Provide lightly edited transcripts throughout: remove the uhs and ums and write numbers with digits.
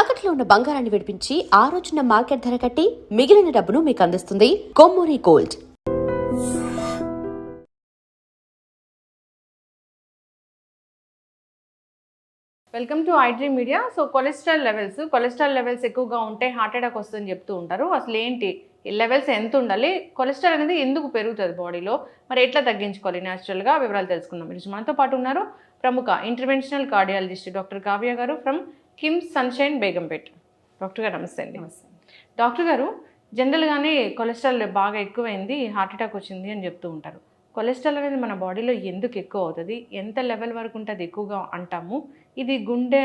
తాకట్లో ఉన్న బంగారాన్ని విడిపించి ఆ రోజున మార్కెట్ ధర కట్టి మిగిలిన డబ్బును మీకు అందిస్తుంది Kommuri gold. Welcome to iDream media. So cholesterol levels ఎక్కువగా ఉంటే హార్ట్ అటాక్ వస్తుందని చెప్తూ ఉంటారు. అసలు ఏంటి లెవెల్స్ ఎంత ఉండాలి, కొలెస్ట్రాల్ అనేది ఎందుకు పెరుగుతుంది బాడీలో, మరి ఎట్లా తగ్గించుకోవాలి న్యాచురల్గా, వివరాలు తెలుసుకుందాం. ఈరోజు మనతో పాటు ఉన్నారు ప్రముఖ ఇంటర్వెన్షనల్ కార్డియాలజిస్ట్ డాక్టర్ కావ్య గారు from KIMS sunshine Begumpet. Doctor గారు నమస్తే అండి. డాక్టర్ గారు, జనరల్గానే కొలెస్ట్రాల్ బాగా ఎక్కువైంది, హార్ట్ అటాక్ వచ్చింది అని చెప్తూ ఉంటారు. కొలెస్ట్రాల్ అనేది మన బాడీలో ఎందుకు ఎక్కువ అవుతుంది, ఎంత లెవెల్ వరకు ఉంటే అది ఎక్కువగా అంటాము, ఇది గుండె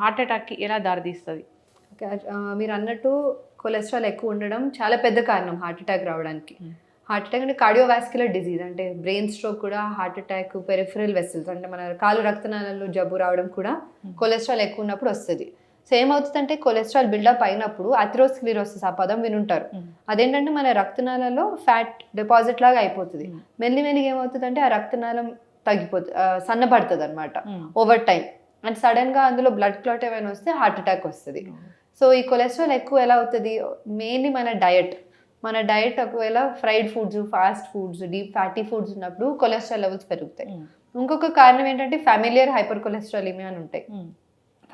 హార్ట్ అటాక్కి ఎలా దారితీస్తుంది? మీరు అన్నట్టు కొలెస్ట్రాల్ ఎక్కువ ఉండడం చాలా పెద్ద కారణం హార్ట్ అటాక్ రావడానికి. హార్ట్ అటాక్ అంటే కార్డియోవాస్క్యులర్ డిజీజ్, అంటే బ్రెయిన్ స్ట్రోక్ కూడా హార్ట్ అటాక్, పెరిఫరల్ వెసల్స్ అంటే మన కాలు రక్తనాళాల్లో జబ్బు రావడం కూడా కొలెస్ట్రాల్ ఎక్కువ ఉన్నప్పుడు వస్తుంది. సో ఏమవుతుందంటే కొలెస్ట్రాల్ బిల్డప్ అయినప్పుడు అథెరోస్క్లెరోసిస్, ఆ పదం వినుంటారు. అదేంటంటే మన రక్తనాళాల్లో ఫ్యాట్ డిపాజిట్ లాగా అయిపోతుంది. మెల్లిమెల్లిగా ఏమవుతుందంటే ఆ రక్తనాళం తగ్గిపోతుంది, సన్నబడుతుంది అనమాట ఓవర్ టైం. అండ్ సడన్ గా అందులో బ్లడ్ క్లాట్ ఏమైనా వస్తే హార్ట్ అటాక్ వస్తుంది. సో ఈ కొలెస్ట్రాల్ ఎక్కువ ఎలా అవుతుంది, మెయిన్లీ మన డయట్ ఒకవేళ fried foods, fast foods, deep fatty foods ఉన్నప్పుడు కొలెస్ట్రాల్ లెవెల్స్ పెరుగుతాయి. ఇంకొక కారణం ఏంటంటే ఫ్యామిలియర్ హైపర్ కొలెస్ట్రాలిమియా అని ఉంటాయి.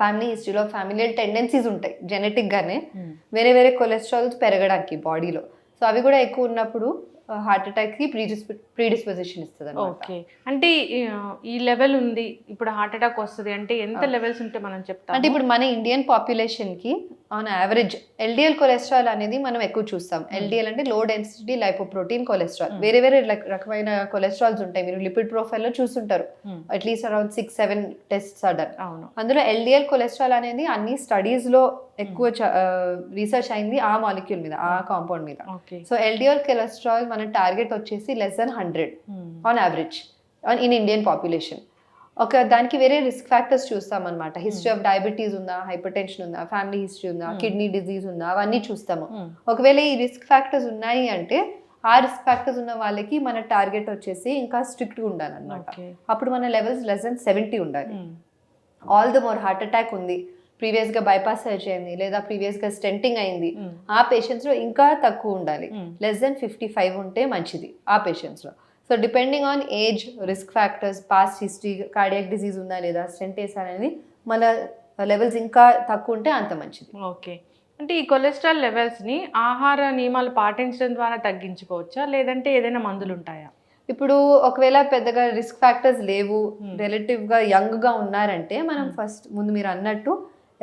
ఫ్యామిలీ హిస్టరీలో ఫ్యామిలియర్ టెండెన్సీస్ ఉంటాయి జెనెటిక్ గానే వేరే వేరే కొలెస్ట్రాల్స్ పెరగడానికి బాడీలో. సో అవి కూడా ఎక్కువ ఉన్నప్పుడు హార్ట్ అటాక్ కి ప్రీడిస్పోజిషన్ ఇస్తుంది. ఓకే, అంటే ఈ లెవెల్ ఉంది ఇప్పుడు హార్ట్ అటాక్ వస్తుంది అంటే ఎంత లెవెల్స్ ఉంటే మనం చెప్తాం? అంటే ఇప్పుడు మన ఇండియన్ పాపులేషన్ కి ఆన్ యావరేజ్ ఎల్డిఎల్ కొలెస్ట్రాల్ అనేది మనం ఎక్కువ చూస్తాం. ఎల్డిఎల్ అంటే లో డెన్సిటీ లైపోప్రోటీన్ కొలెస్ట్రాల్. వేరే వేరే రకమైన కొలెస్ట్రాల్స్ ఉంటాయి, మీరు లిపిడ్ ప్రొఫైల్ లో చూస్తుంటారు. At least around 6-7 tests order. అందులో ఎల్డిఎల్ కొలెస్ట్రాల్ అనేది అన్ని స్టడీస్ లో ఎక్కువ రీసెర్చ్ అయింది ఆ మాలిక్యూల్ మీద, ఆ కాంపౌండ్ మీద. సో ఎల్డిఎల్ కొలెస్ట్రాల్ మన టార్గెట్ వచ్చేసి less than 100 on average in Indian population. ఒక దానికి వేరే రిస్క్ ఫ్యాక్టర్స్ చూస్తాం అనమాట. హిస్టరీ ఆఫ్ డయాబెటీస్ ఉందా, హైపర్ టెన్షన్ ఉందా, ఫ్యామిలీ హిస్టరీ ఉందా, కిడ్నీ డిజీజ్ ఉందా, అవన్నీ చూస్తాము. ఒకవేళ ఈ రిస్క్ ఫ్యాక్టర్స్ ఉన్నాయి అంటే ఆ రిస్క్ ఫ్యాక్టర్స్ ఉన్న వాళ్ళకి మన టార్గెట్ వచ్చేసి ఇంకా స్ట్రిక్ట్ గా ఉండాలన్నమాట. అప్పుడు మన లెవెల్స్ less than 70 ఉండాలి. All the more heart attack ఉంది, ప్రీవియస్ గా బైపాస్ సర్జరీ అయింది, లేదా ప్రీవియస్ గా స్టెంటింగ్ అయింది, ఆ పేషెంట్స్ లో ఇంకా తక్కువ ఉండాలి. less than 55 ఉంటే మంచిది ఆ పేషెంట్స్ లో. So depending on age, risk factors, past history, cardiac disease ఉందా లేదా, స్టెంట్ వేసారని మన లెవెల్స్ ఇంకా తక్కువ ఉంటే అంత మంచిది. ఓకే, అంటే ఈ కొలెస్ట్రాల్ లెవెల్స్ని ఆహార నియమాలు పాటించడం ద్వారా తగ్గించుకోవచ్చా, లేదంటే ఏదైనా మందులు ఉంటాయా? ఇప్పుడు ఒకవేళ పెద్దగా రిస్క్ ఫ్యాక్టర్స్ లేవు, రిలేటివ్గా యంగ్గా ఉన్నారంటే మనం ఫస్ట్ ముందు మీరు అన్నట్టు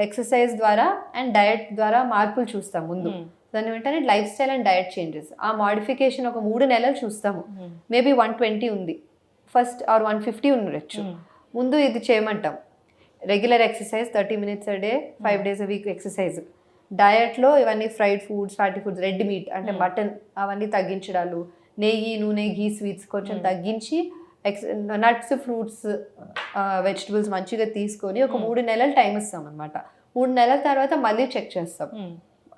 ఎక్సర్సైజ్ ద్వారా అండ్ డయట్ ద్వారా మార్పులు చూస్తాం ముందు. దాని వెంటనే life style and diet changes, ఆ మోడిఫికేషన్ ఒక 3 నెలలు చూస్తాము. మేబీ 120 ఉంది ఫస్ట్, ఆర్ 150 ఉండొచ్చు. ముందు ఇది చేయమంటాం, regular exercise 30 minutes a day, 5 days a week exercise. డయట్లో ఇవన్నీ fried foods, fatty foods, red meat అంటే మటన్ అవన్నీ తగ్గించడాలు, నెయ్యి, నూనె, ఘీ, స్వీట్స్ కొంచెం తగ్గించి నట్స్, ఫ్రూట్స్, వెజిటబుల్స్ మంచిగా తీసుకొని ఒక 3 నెలలు టైం ఇస్తాం అనమాట. 3 నెలల తర్వాత మళ్ళీ చెక్ చేస్తాం.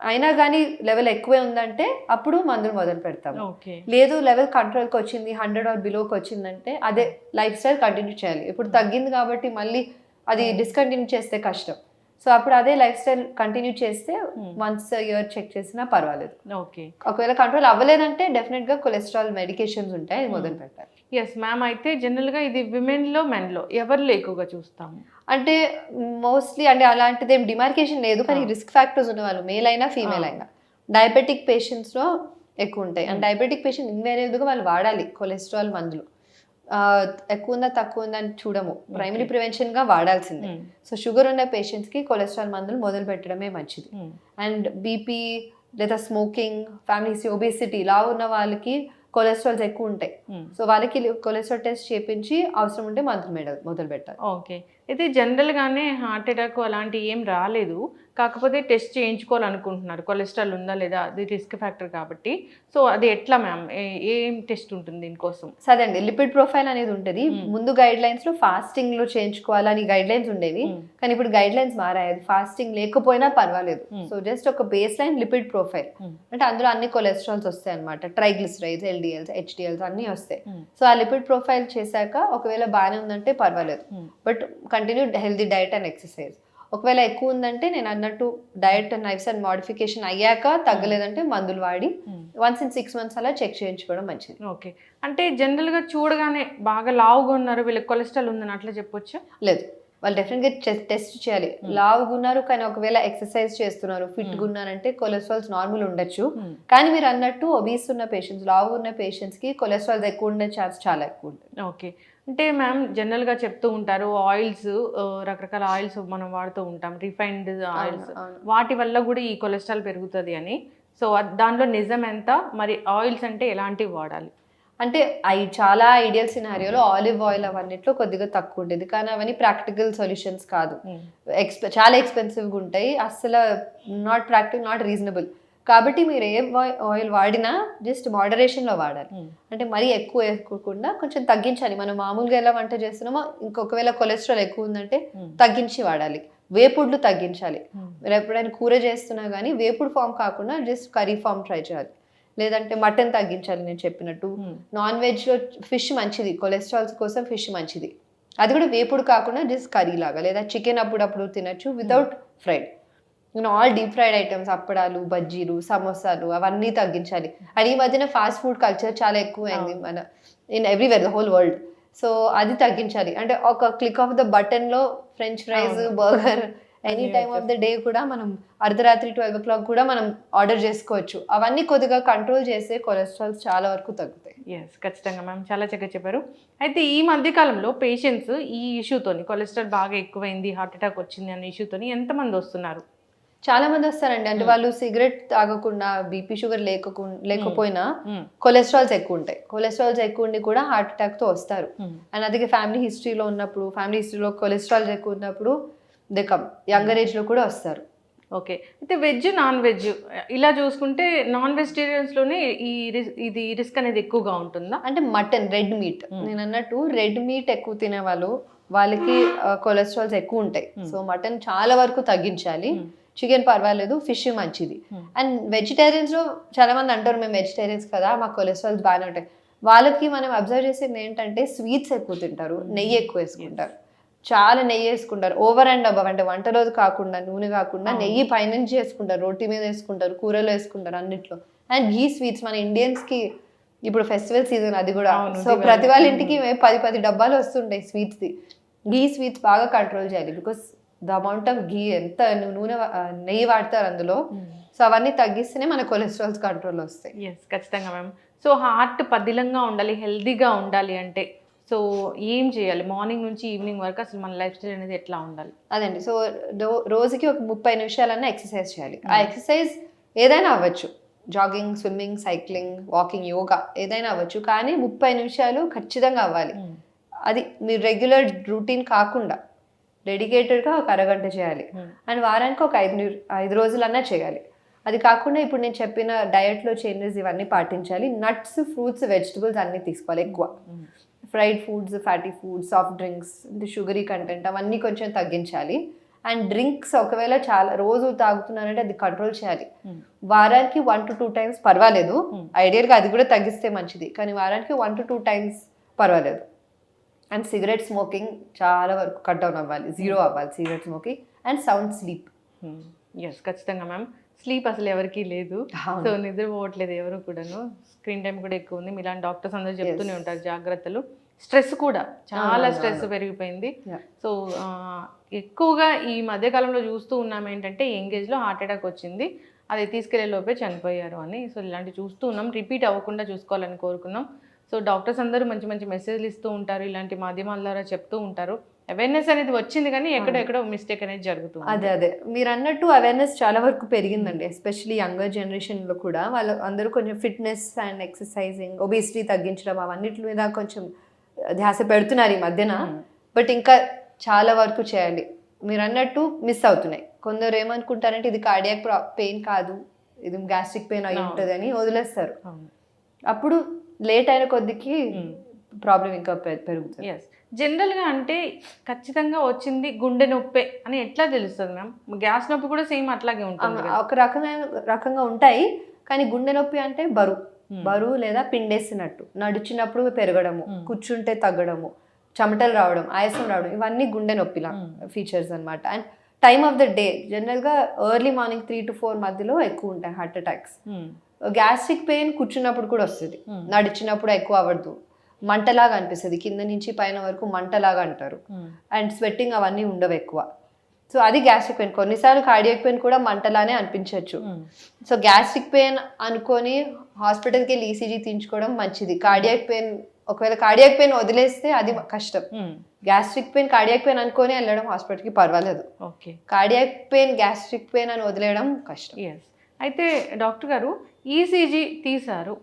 అయినా కానీ లెవెల్ ఎక్కువే ఉందంటే అప్పుడు మందులు మొదలు పెడతాం. లేదు లెవెల్ కంట్రోల్కి వచ్చింది, 100 or బిలోకి వచ్చిందంటే అదే లైఫ్ స్టైల్ కంటిన్యూ చేయాలి. ఇప్పుడు తగ్గింది కాబట్టి మళ్ళీ అది డిస్కంటిన్యూ చేస్తే కష్టం. సో అప్పుడు అదే లైఫ్ స్టైల్ కంటిన్యూ చేస్తే వన్స్ ఇయర్ చెక్ చేసినా పర్వాలేదు. ఓకే, ఒకవేళ కంట్రోల్ అవ్వలేదంటే డెఫినెట్ గా కొలెస్ట్రాల్ మెడికేషన్స్ ఉంటాయి, అది మొదలు పెట్టాలి. Yes ma'am. అయితే జనరల్గా ఇది విమెన్లో, మెన్లో ఎవరిలో ఎక్కువగా చూస్తాము? అంటే మోస్ట్లీ అంటే అలాంటిది ఏం డిమార్కేషన్ లేదు, కానీ రిస్క్ ఫ్యాక్టర్స్ ఉన్న వాళ్ళు మేల్ అయినా ఫీమేల్ అయినా. డయాబెటిక్ పేషెంట్స్లో ఎక్కువ ఉంటాయి. అండ్ డయాబెటిక్ పేషెంట్ ఇన్వేరియబుల్గా వాళ్ళు వాడాలి కొలెస్ట్రాల్ మందులు. ఎక్కువ ఉందా తక్కువ ఉందా అని చూడము, ప్రైమరీ ప్రివెన్షన్గా వాడాల్సిందే. సో షుగర్ ఉన్న పేషెంట్స్కి కొలెస్ట్రాల్ మందులు మొదలు పెట్టడమే మంచిది. అండ్ బీపీ లేదా స్మోకింగ్, ఫ్యామిలీ హిస్టరీ, ఒబేసిటీ ఇలా ఉన్న వాళ్ళకి కొలెస్ట్రాల్స్ ఎక్కువ ఉంటాయి. సో వాళ్ళకి కొలెస్ట్రాల్ టెస్ట్ చేయించి అవసరం ఉంటే మందులు మొదలు పెట్టాలి. ఓకే, అయితే జనరల్గానే హార్ట్ అటాక్ అలాంటి ఏం రాలేదు, కాకపోతే టెస్ట్ చేయించుకోవాలనుకుంటున్నారు కొలెస్ట్రాల్ ఉందా లేదా, అది రిస్క్ ఫ్యాక్టర్ కాబట్టి. సో అది ఎట్లా మ్యామ్, ఏం టెస్ట్ ఉంటుంది దీనికోసం? సరే అండి, లిపిడ్ ప్రొఫైల్ అనేది ఉంటుంది. ముందు గైడ్ లైన్స్ లో ఫాస్టింగ్ లో చేయించుకోవాలని గైడ్ లైన్స్ ఉండేవి, కానీ ఇప్పుడు గైడ్ లైన్స్ మారాయి. అది ఫాస్టింగ్ లేకపోయినా పర్వాలేదు. సో జస్ట్ ఒక బేస్ లైన్ లిపిడ్ ప్రొఫైల్ అంటే అందులో అన్ని కొలెస్ట్రాల్స్ వస్తాయి అనమాట, ట్రైగ్లిసరైడ్స్, ఎల్డిఎల్స్, హెచ్డిఎల్స్ అన్ని వస్తాయి. సో ఆ లిపిడ్ ప్రొఫైల్ చేశాక ఒకవేళ బాగానే ఉందంటే పర్వాలేదు, but continue healthy diet and exercise. ఒకవేళ ఎక్కువ ఉందంటే నేను అన్నట్టు diet and life style modification అయ్యాక తగ్గలేదంటే మందులు వాడి వన్స్ ఇన్ 6 months అలా చెక్ చేయించుకోవడం మంచిది. ఓకే. అంటే జనరల్గా చూడగానే బాగా లావుగా ఉన్నారు, వీళ్ళకి కొలెస్ట్రాల్ ఉందని అట్లా చెప్పొచ్చా? లేదు, వాళ్ళు డెఫినెట్గా టెస్ట్ చేయాలి. లావుగా ఉన్నారు కానీ ఒకవేళ ఎక్సర్సైజ్ చేస్తున్నారు, ఫిట్గా ఉన్నారంటే కొలెస్ట్రాల్స్ నార్మల్ ఉండొచ్చు. కానీ మీరు అన్నట్టు ఒబీస్ ఉన్న పేషెంట్స్, లావుగా ఉన్న పేషెంట్స్కి కొలెస్ట్రాల్ ఎక్కువ ఉండే ఛాన్స్ చాలా ఎక్కువ ఉంటుంది. ఓకే. అంటే మ్యామ్ జనరల్గా చెప్తూ ఉంటారు ఆయిల్స్, రకరకాల ఆయిల్స్ మనం వాడుతూ ఉంటాం, రిఫైన్డ్ ఆయిల్స్, వాటి వల్ల కూడా ఈ కొలెస్ట్రాల్ పెరుగుతుంది అని. సో దానిలో నిజం ఎంత, మరి ఆయిల్స్ అంటే ఎలాంటివి వాడాలి? అంటే అవి చాలా ఐడియల్ సినారియోలో ఆలివ్ ఆయిల్ అవన్నిట్లో కొద్దిగా తక్కువ ఉండేది, కానీ అవన్నీ ప్రాక్టికల్ సొల్యూషన్స్ కాదు. చాలా ఎక్స్పెన్సివ్గా ఉంటాయి, అస్సలు నాట్ ప్రాక్టికల్, నాట్ రీజనబుల్. కాబట్టి మీరు ఏ ఆయిల్ వాడినా జస్ట్ మోడరేషన్లో వాడాలి. అంటే మరీ ఎక్కువ వేసుకోకుండా కొంచెం తగ్గించాలి. మనం మామూలుగా ఎలా వంట చేస్తున్నామో ఇంకొకవేళ కొలెస్ట్రాల్ ఎక్కువ ఉందంటే తగ్గించి వాడాలి. వేపుడులు తగ్గించాలి. మీరు ఎప్పుడైనా కూర చేస్తున్నా కానీ వేపుడు ఫామ్ కాకుండా జస్ట్ కర్రీ ఫామ్ ట్రై చేయాలి. లేదంటే మటన్ తగ్గించాలి. నేను చెప్పినట్టు నాన్ వెజ్లో ఫిష్ మంచిది, కొలెస్ట్రాల్స్ కోసం ఫిష్ మంచిది. అది కూడా వేపుడు కాకుండా జస్ట్ కర్రీ లాగా, లేదా చికెన్ అప్పుడప్పుడు తినచ్చు without fried. All deep fried items, అప్పడాలు, బజ్జీలు, సమోసాలు అవన్నీ తగ్గించాలి. అండ్ ఈ మధ్యన ఫాస్ట్ ఫుడ్ కల్చర్ చాలా ఎక్కువైంది మన in everywhere, the whole world. So అది తగ్గించాలి. అంటే ఒక క్లిక్ ఆఫ్ ద బటన్లో French fries, burger any time of the day కూడా మనం అర్ధరాత్రి 12 o'clock కూడా మనం ఆర్డర్ చేసుకోవచ్చు. అవన్నీ కొద్దిగా కంట్రోల్ చేస్తే కొలెస్ట్రాల్స్ చాలా వరకు తగ్గుతాయి. ఎస్, ఖచ్చితంగా మ్యామ్, చాలా చక్కగా చెప్పారు. అయితే ఈ మధ్యకాలంలో పేషెంట్స్ ఈ ఇష్యూతోని, కొలెస్ట్రాల్ బాగా ఎక్కువైంది, హార్ట్ అటాక్ వచ్చింది అనే ఇష్యూతోని ఎంతమంది వస్తున్నారు? చాలా మంది వస్తారండి. అంటే వాళ్ళు సిగరెట్ తాగకుండా, బీపీ షుగర్ లేకపోయినా కొలెస్ట్రాల్స్ ఎక్కువ ఉంటాయి. కొలెస్ట్రాల్స్ ఎక్కువ ఉండి కూడా హార్ట్ అటాక్ తో వస్తారు. అండ్ అదే ఫ్యామిలీ హిస్టరీలో ఉన్నప్పుడు, ఫ్యామిలీ హిస్టరీలో కొలెస్ట్రాల్స్ ఎక్కువ ఉన్నప్పుడు దే కమ్ యంగర్ ఏజ్ లో కూడా వస్తారు. ఓకే. అయితే వెజ్, నాన్ వెజ్ ఇలా చూసుకుంటే నాన్ వెజిటేరియన్స్లోనే ఇది రిస్క్ అనేది ఎక్కువగా ఉంటుందా? అంటే మటన్, రెడ్ మీట్, నేను అన్నట్టు రెడ్ మీట్ ఎక్కువ తినే వాళ్ళకి కొలెస్ట్రాల్స్ ఎక్కువ ఉంటాయి. సో మటన్ చాలా వరకు తగ్గించాలి. చికెన్ పర్వాలేదు, ఫిష్ మంచిది. అండ్ వెజిటేరియన్స్లో చాలా మంది అంటారు మేము వెజిటేరియన్స్ కదా మాకు కొలెస్ట్రాల్స్ బాగానే ఉంటాయి. వాళ్ళకి మనం అబ్జర్వ్ చేసేది ఏంటంటే స్వీట్స్ ఎక్కువ తింటారు, నెయ్యి ఎక్కువ వేసుకుంటారు, చాలా నెయ్యి వేసుకుంటారు ఓవర్ అండ్ అబవ్. అంటే వంటలో కాకుండా, నూనె కాకుండా నెయ్యి పైనుంచి వేసుకుంటారు, రోటీ మీద వేసుకుంటారు, కూరలో వేసుకుంటారు, అన్నిట్లో. అండ్ ఘీ స్వీట్స్ మన ఇండియన్స్కి ఇప్పుడు ఫెస్టివల్ సీజన్ అది కూడా. సో ప్రతి వాళ్ళ ఇంటికి 10 డబ్బాలు వస్తుంటాయి స్వీట్స్ది. ఘీ స్వీట్స్ బాగా కంట్రోల్ చేయాలి. బికాస్ ద అమౌంట్ ఆఫ్ ఘీ, ఎంత నూనె నెయ్యి వాడతారు అందులో. సో అవన్నీ తగ్గిస్తేనే మన కొలెస్ట్రాల్స్ కంట్రోల్ వస్తాయి. ఎస్, ఖచ్చితంగా మ్యామ్. సో హార్ట్ పదిలంగా ఉండాలి, హెల్దీగా ఉండాలి అంటే సో ఏం చేయాలి? మార్నింగ్ నుంచి ఈవినింగ్ వరకు అసలు మన లైఫ్ స్టైల్ అనేది ఎట్లా ఉండాలి? అదండి. సో రోజుకి ఒక 30 నిమిషాలన్నా ఎక్సర్సైజ్ చేయాలి. ఆ ఎక్సర్సైజ్ ఏదైనా అవ్వచ్చు, jogging, swimming, cycling, walking, yoga ఏదైనా అవ్వచ్చు. కానీ 30 నిమిషాలు ఖచ్చితంగా అవ్వాలి. అది మీరు రెగ్యులర్ రూటీన్ కాకుండా డెడికేటెడ్గా ఒక అరగంట చేయాలి. అండ్ వారానికి ఒక 5 రోజులన్నా చేయాలి. అది కాకుండా ఇప్పుడు నేను చెప్పిన డయట్లో చేంజెస్ ఇవన్నీ పాటించాలి. నట్స్, ఫ్రూట్స్, వెజిటబుల్స్ అన్నీ తీసుకోవాలి ఎక్కువ. Fried foods, fatty foods, soft drinks, అంటే షుగరీ కంటెంట్ అవన్నీ కొంచెం తగ్గించాలి. అండ్ డ్రింక్స్ ఒకవేళ చాలా రోజు తాగుతున్నారంటే అది కంట్రోల్ చేయాలి. వారానికి 1 to 2 times పర్వాలేదు. ఐడియల్గా అది కూడా తగ్గిస్తే మంచిది, కానీ వారానికి 1 to 2 times పర్వాలేదు. అండ్ సిగరెట్ స్మోకింగ్ చాలా వరకు కట్ డౌన్ అవ్వాలి, 0 అవ్వాలి cigarette smoking. And sound sleep. Yes, ఖచ్చితంగా మ్యామ్. స్లీప్ అసలు ఎవరికి లేదు. సో నిద్రపోవట్లేదు ఎవరు కూడాను. స్క్రీన్ టైం కూడా ఎక్కువ ఉంది. మీలాంటి డాక్టర్స్ అందరూ చెప్తూనే ఉంటారు జాగ్రత్తలు. స్ట్రెస్ కూడా చాలా స్ట్రెస్ పెరిగిపోయింది. సో ఎక్కువగా ఈ మధ్యకాలంలో చూస్తూ ఉన్నాం ఏంటంటే యంగ్ ఏజ్లో హార్ట్ అటాక్ వచ్చింది, అది తీసుకెళ్లే లోపే చనిపోయారు అని. సో ఇలాంటివి చూస్తూ ఉన్నాం, రిపీట్ అవ్వకుండా చూసుకోవాలని కోరుకున్నాం. సో డాక్టర్స్ అందరూ మంచి మంచి మెసేజ్లు ఇస్తూ ఉంటారు, ఇలాంటి మాధ్యమాల ద్వారా చెప్తూ ఉంటారు. అవేర్నెస్ అనేది వచ్చింది కానీ ఎక్కడెక్కడో మిస్టేక్ అనేది జరుగుతుంది. అదే మీరు అన్నట్టు అవేర్నెస్ చాలా వరకు పెరిగిందండి. ఎస్పెషలీ యంగర్ జనరేషన్లో కూడా వాళ్ళు అందరూ కొంచెం ఫిట్నెస్ అండ్ ఎక్సర్సైజింగ్, ఒబేసిటీ తగ్గించడం అవన్నిటి మీద కొంచెం ధ్యాస పెడుతున్నారు ఈ మధ్యన. బట్ ఇంకా చాలా వరకు చేయాలి. మీరు అన్నట్టు మిస్ అవుతున్నాయి. కొందరు ఏమనుకుంటారంటే ఇది కార్డియాక్ పెయిన్ కాదు, ఇది గ్యాస్ట్రిక్ పెయిన్ అయి ఉంటుంది అని వదిలేస్తారు. అప్పుడు లేట్ అయిన కొద్దికి ప్రాబ్లం ఇంకా పెరుగుతుంది. ఎస్, జనరల్గా అంటే ఖచ్చితంగా వచ్చింది గుండె నొప్పి అని ఎట్లా తెలుస్తుంది మ్యామ్? గ్యాస్ నొప్పి కూడా సేమ్ అట్లాగే ఉంటుంది. ఒక రకంగా ఉంటాయి, కానీ గుండె నొప్పి అంటే బరువు లేదా పిండేసినట్టు, నడిచినప్పుడు పెరగడము, కూర్చుంటే తగ్గడము, చెమటలు రావడం, ఆయాసం రావడం, ఇవన్నీ గుండె నొప్పిలా ఫీచర్స్ అనమాట. And time of the day జనరల్గా ఎర్లీ మార్నింగ్ 3 to 4 మధ్యలో ఎక్కువ ఉంటాయి హార్ట్ అటాక్స్. గ్యాస్ట్రిక్ పెయిన్ కూర్చున్నప్పుడు కూడా వస్తుంది, నడిచినప్పుడు ఎక్కువ అవ్వదు, మంటలాగా అనిపిస్తుంది, కింద నుంచి పైన వరకు మంటలాగా అంటారు, అండ్ స్వెట్టింగ్ అవన్నీ ఉండవు ఎక్కువ. సో అది గ్యాస్ట్రిక్ పెయిన్. కొన్నిసార్లు కార్డియాక్ పెయిన్ కూడా మంటలానే అనిపించవచ్చు. సో గ్యాస్ట్రిక్ పెయిన్ అనుకొని హాస్పిటల్కి వెళ్ళి ఈసీజీ తీయించుకోవడం మంచిది. కార్డియాక్ పెయిన్, ఒకవేళ కార్డియాక్ పెయిన్ వదిలేస్తే అది కష్టం. గ్యాస్ట్రిక్ పెయిన్ కార్డియాక్ పెయిన్ అనుకొని వెళ్ళడం హాస్పిటల్కి పర్వాలేదు. కార్డియాక్ పెయిన్ గ్యాస్ట్రిక్ పెయిన్ అని వదిలేయడం కష్టం. అయితే డాక్టర్ గారు ఈసీజీ తీశారు,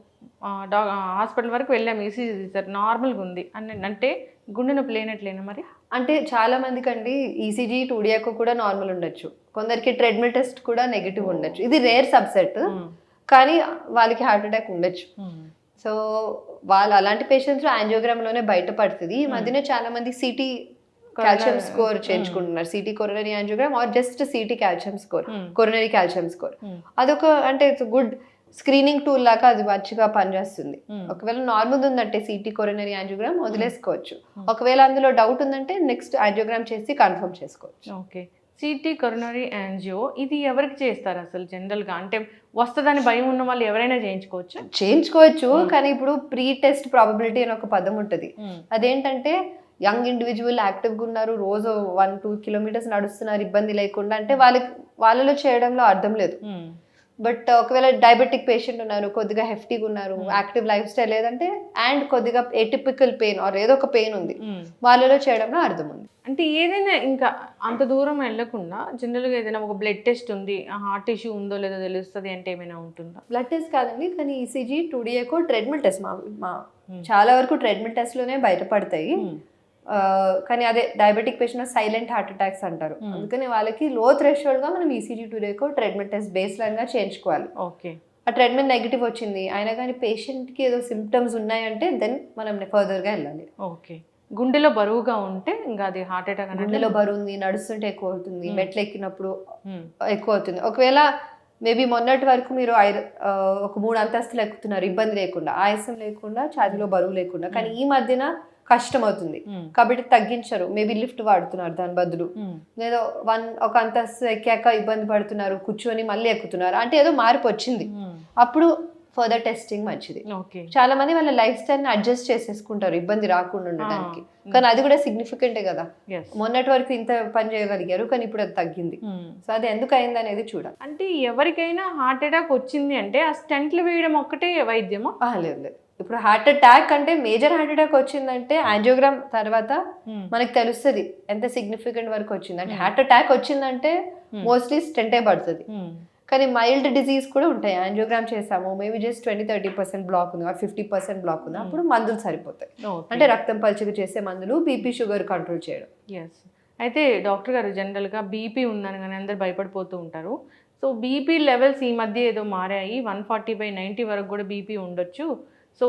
హాస్పిటల్ వరకు వెళ్ళాము, ఈసీజీ తీశారు, నార్మల్గా ఉంది అని అంటే గుండె నొప్పి లేనట్లేనా మరి? అంటే చాలా మందికి అండి ఈసీజీ 2D ఎకో కూడా నార్మల్ ఉండొచ్చు, కొందరికి ట్రెడ్మిల్ టెస్ట్ కూడా నెగిటివ్ ఉండొచ్చు. ఇది రేర్ సబ్సెట్, కానీ వాళ్ళకి హార్ట్ అటాక్ ఉండొచ్చు. సో వాళ్ళు అలాంటి పేషెంట్స్ యాంజియోగ్రామ్లోనే బయటపడుతుంది. ఈ మధ్యన చాలా మంది సిటీ కాల్షియం స్కోర్ చేయించుకుంటున్నారు, CT coronary angiogram or just CT calcium score, coronary calcium score. అదొక అంటే ఇట్స్ గుడ్ స్క్రీనింగ్ టూల్ లాగా అది మంచిగా పనిచేస్తుంది. ఒకవేళ నార్మల్ ఉందంటే సిటీ కొరోనరీ యాంజియోగ్రామ్ వదిలేసుకోవచ్చు, ఒకవేళ అందులో డౌట్ ఉందంటే నెక్స్ట్ యాంజియోగ్రామ్ చేసి కన్ఫర్మ్ చేసుకోవచ్చు. ఓకే, సిటీ కొరోనరీ యాంజియో ఇది ఎవరికి చేస్తారు అసలు జనరల్గా? అంటే వస్తుందని భయం ఉన్న వాళ్ళు ఎవరైనా చేయించుకోవచ్చు, కానీ ఇప్పుడు ప్రీ టెస్ట్ ప్రాబబిలిటీ అని ఒక పదం ఉంటుంది. అదేంటంటే యంగ్ ఇండివిజువల్ యాక్టివ్గా ఉన్నారు, రోజు 1-2 కిలోమీటర్స్ నడుస్తున్నారు ఇబ్బంది లేకుండా అంటే వాళ్ళలో చేయడంలో అర్థం లేదు. బట్ ఒకవేళ డయాబెటిక్ పేషెంట్ ఉన్నారు, కొద్దిగా హెఫ్టీగా ఉన్నారు, యాక్టివ్ లైఫ్ స్టైల్ లేదంటే అండ్ కొద్దిగా ఎటిపికల్ పెయిన్ ఆర్ ఏదో ఒక పెయిన్ ఉంది, వాళ్ళలో చేయడంలో అర్థం ఉంది. అంటే ఏదైనా ఇంకా అంత దూరం వెళ్ళకుండా జనరల్గా ఏదైనా ఒక బ్లడ్ టెస్ట్ ఉంది, హార్ట్ ఇష్యూ ఉందో లేదో తెలుస్తుంది అంటే ఏమైనా ఉంటుందా? బ్లడ్ టెస్ట్ కాదండి, కానీ ECG 2D echo treadmill test మా చాలా వరకు ట్రెడ్మిల్ టెస్ట్లోనే బయటపడతాయి. కానీ అదే diabetic patient silent heart attacks అంటారు, అందుకని వాళ్ళకి లో థ్రెషోల్డ్గా మనం ECG 2D echo treadmill test base లైన్గా చేయించుకోవాలి. ఓకే, ఆ ట్రెడ్మిల్ నెగిటివ్ వచ్చింది అయినా కానీ పేషెంట్కి ఏదో సిమ్టమ్స్ ఉన్నాయంటే దెన్ మనం ఫర్దర్గా వెళ్ళాలి. ఓకే, గుండెలో బరువుగా ఉంటే ఇంకా అది హార్ట్ అటాక్. గుండెలో బరువు ఉంది, నడుస్తుంటే ఎక్కువ అవుతుంది, మెట్లు ఎక్కినప్పుడు ఎక్కువ అవుతుంది. ఒకవేళ మేబీ మొన్నటి వరకు మీరు ఒక 3 అంతస్తులు ఎక్కుతున్నారు ఇబ్బంది లేకుండా, ఆయాసం లేకుండా, ఛాతీలో బరువు లేకుండా, కానీ ఈ మధ్యన కష్టం అవుతుంది కాబట్టి తగ్గించరు, మేబీ లిఫ్ట్ వాడుతున్నారు దాని బదులు, ఏదో ఒక అంతస్తు ఎక్కాక ఇబ్బంది పడుతున్నారు, కూర్చొని మళ్ళీ ఎక్కుతున్నారు అంటే ఏదో మార్పు వచ్చింది, అప్పుడు ఫర్దర్ టెస్టింగ్ మంచిది. చాలా మంది వాళ్ళ లైఫ్ స్టైల్ ని అడ్జస్ట్ చేసేసుకుంటారు ఇబ్బంది రాకుండా ఉండడానికి, కానీ అది కూడా సిగ్నిఫికెంటే కదా. మొన్నటి వరకు ఇంత పని చేయగలిగారు కానీ ఇప్పుడు అది తగ్గింది, సో అది ఎందుకు అయింది అనేది చూడాలి. అంటే ఎవరికైనా హార్ట్ అటాక్ వచ్చింది అంటే ఆ స్టెంట్లు వేయడం ఒక్కటే వైద్యమా? లేదు, ఇప్పుడు హార్ట్ అటాక్ అంటే మేజర్ హార్ట్ అటాక్ వచ్చిందంటే యాంజియోగ్రామ్ తర్వాత మనకి తెలుస్తుంది ఎంత సిగ్నిఫికెంట్ వరకు వచ్చింది. అంటే హార్ట్ అటాక్ వచ్చిందంటే మోస్ట్లీ స్టెంటే పడుతుంది, కానీ మైల్డ్ డిజీజ్ కూడా ఉంటాయి. యాంజియోగ్రామ్ చేసాము మేబీ జస్ట్ 20-30% బ్లాక్ ఉంది, 50% బ్లాక్ ఉంది, అప్పుడు మందులు సరిపోతాయి. అంటే రక్తం పల్చగా చేసే మందులు, బీపీ షుగర్ కంట్రోల్ చేయడం. అయితే డాక్టర్ గారు జనరల్గా బీపీ ఉందని కానీ అందరు భయపడిపోతూ ఉంటారు. సో బీపీ లెవెల్స్ ఈ మధ్య ఏదో మారాయి, 140/90 వరకు కూడా బీపీ ఉండొచ్చు సో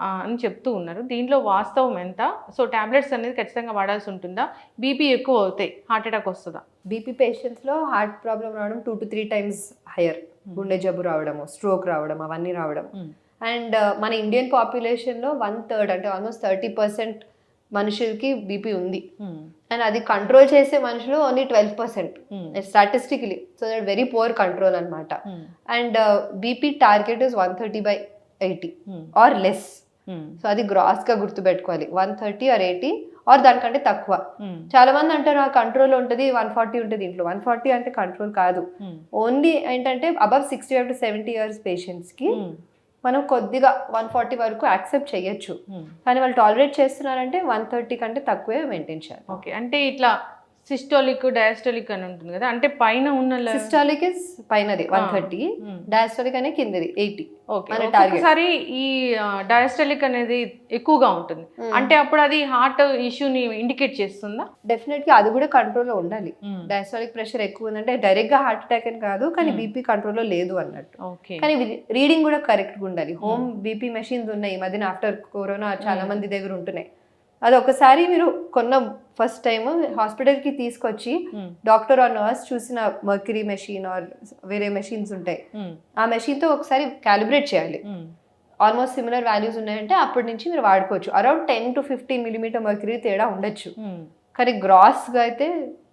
అని చెప్తూ ఉన్నారు. దీంట్లో వాస్తవం ఎంత? సో టాబ్లెట్స్ అనేది ఖచ్చితంగా వాడాల్సి ఉంటుందా? బీపీ ఎక్కువ అవుతాయి హార్ట్ అటాక్ వస్తుందా? బీపీ పేషెంట్స్లో హార్ట్ ప్రాబ్లం రావడం 2 to 3 times హయ్యర్, గుండె జబ్బు రావడము, స్ట్రోక్ రావడం, అవన్నీ రావడం. అండ్ మన ఇండియన్ పాపులేషన్లో 1/3 అంటే ఆల్మోస్ట్ 30% మనుషులకి బీపీ ఉంది, అండ్ అది కంట్రోల్ చేసే మనుషులు only 12% statistically. So that very poor control అనమాట. And BP target is 130/80 or less. So అది గ్రాస్ గా గుర్తుపెట్టుకోవాలి, 130 or 80 ఆర్ దానికంటే తక్కువ. చాలా మంది అంటారు ఆ కంట్రోల్ ఉంటుంది, 140 ఉంటుంది ఇంట్లో. 140 అంటే కంట్రోల్ కాదు, ఓన్లీ ఏంటంటే అబవ్ 65 to 70 years పేషెంట్స్ కి మనం కొద్దిగా 140 వరకు యాక్సెప్ట్ చేయొచ్చు, కానీ వాళ్ళు టాలరేట్ చేస్తున్నారంటే 130 కంటే తక్కువే మెయింటైన్ చేయాలి. ఓకే, అంటే ఇట్లా సిస్టాలిక్ డయాస్టాలిక్ అని ఉంటుంది కదా, అంటే పైన ఉన్న సిస్టాలిక్ ఇస్ పైనది 130, డయాస్టాలిక్ అనేది కిందది 80. ఒకసారి ఈ డయాస్టాలిక్ అనేది ఎక్కువగా ఉంటుంది అంటే అప్పుడు అది హార్ట్ ఇష్యూని ఇండికేట్ చేస్తుందా? డెఫినెట్ గా అది కూడా కంట్రోల్లో ఉండాలి. డయాస్టాలిక్ ప్రెషర్ ఎక్కువ ఉందంటే డైరెక్ట్ గా హార్ట్ అటాక్ అని కాదు, కానీ బీపీ కంట్రోల్లో లేదు అన్నట్టు. కానీ రీడింగ్ కూడా కరెక్ట్ గా ఉండాలి. హోమ్ బీపీ మెషిన్స్ ఉన్నాయి ఈ మధ్యన, ఆఫ్టర్ కరోనా చాలా మంది దగ్గర ఉంటున్నాయి. అది ఒకసారి మీరు కొన్న ఫస్ట్ టైం హాస్పిటల్కి తీసుకొచ్చి డాక్టర్ ఆర్ నర్స్ చూసిన మర్క్యూరీ మెషిన్ ఆర్ వేరే మెషిన్స్ ఉంటాయి, ఆ మెషిన్తో ఒకసారి క్యాలిబ్రేట్ చేయాలి. ఆల్మోస్ట్ సిమిలర్ వాల్యూస్ ఉన్నాయంటే అప్పటి నుంచి మీరు వాడుకోవచ్చు. అరౌండ్ 10 to 15 mm మర్క్యూరీ తేడా ఉండొచ్చు, కానీ గ్రాస్గా అయితే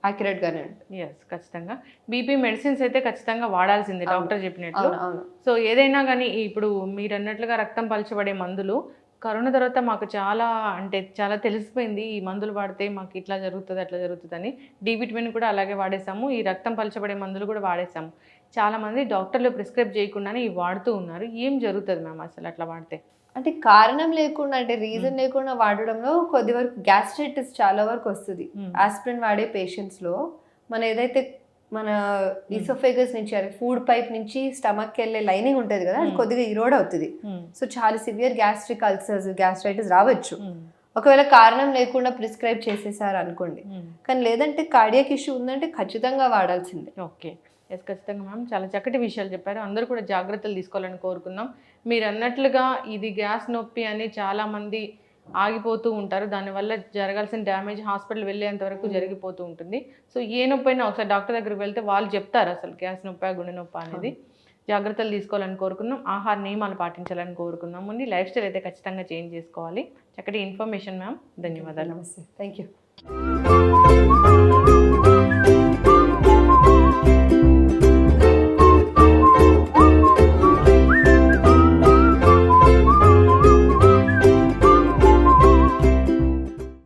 యాక్యురేట్ గానే ఉంటుంది. ఎస్, ఖచ్చితంగా. బీపీ మెడిసిన్స్ అయితే ఖచ్చితంగా వాడాల్సిందే డాక్టర్ చెప్పినట్లు. అవును. సో ఏదైనా కానీ ఇప్పుడు మీరు అన్నట్లుగా రక్తం పలచబడే మందులు కరోనా తర్వాత మాకు చాలా అంటే చాలా తెలిసిపోయింది, ఈ మందులు వాడితే మాకు ఇట్లా జరుగుతుంది అట్లా జరుగుతుంది అని. డి విటమిన్ కూడా అలాగే వాడేసాము, ఈ రక్తం పలచబడే మందులు కూడా వాడేసాము. చాలామంది డాక్టర్లు ప్రిస్క్రైబ్ చేయకుండానే ఇవి వాడుతూ ఉన్నారు. ఏం జరుగుతుంది మ్యామ్ అసలు అట్లా వాడితే? అంటే కారణం లేకుండా, అంటే రీజన్ లేకుండా వాడడంలో కొద్ది వరకు గ్యాస్ట్రైటిస్ చాలా వరకు వస్తుంది. ఆస్పిరిన్ వాడే పేషెంట్స్ లో మన ఈసోఫేగస్ నుంచి ఫుడ్ పైప్ నుంచి స్టమక్ వెళ్ళే లైనింగ్ ఉంటుంది కదా, అది కొద్దిగా ఇరోడ్ అవుతుంది. సో చాలా సివియర్ గ్యాస్ట్రిక్ అల్సర్స్, గ్యాస్ట్రైటిస్ రావచ్చు. ఒకవేళ కారణం లేకుండా ప్రిస్క్రైబ్ చేసేసారు అనుకోండి. కానీ లేదంటే కార్డియాక్ ఇష్యూ ఉందంటే ఖచ్చితంగా వాడాల్సిందే. ఓకే, ఎస్, ఖచ్చితంగా మ్యామ్. చాలా చక్కటి విషయాలు చెప్పారు. అందరూ కూడా జాగ్రత్తలు తీసుకోవాలని కోరుకుందాం. మీరు అన్నట్లుగా ఇది గ్యాస్ నొప్పి అని చాలామంది ఆగిపోతూ ఉంటారు. దానివల్ల జరగాల్సిన డ్యామేజ్ హాస్పిటల్ వెళ్ళేంత వరకు జరిగిపోతూ ఉంటుంది. సో ఏ నొప్పి అయినా ఒకసారి డాక్టర్ దగ్గరికి వెళ్తే వాళ్ళు చెప్తారు అసలు గ్యాస్ నొప్పి గుండె నొప్పి అనేది. జాగ్రత్తలు తీసుకోవాలని కోరుకుందాం. ఆహార నియమాలు పాటించాలని కోరుకుందాం. ముందు లైఫ్ స్టైల్ అయితే ఖచ్చితంగా చేంజ్ చేసుకోవాలి. చక్కటి ఇన్ఫర్మేషన్ మ్యామ్, ధన్యవాదాలు. నమస్తే, థ్యాంక్ యూ.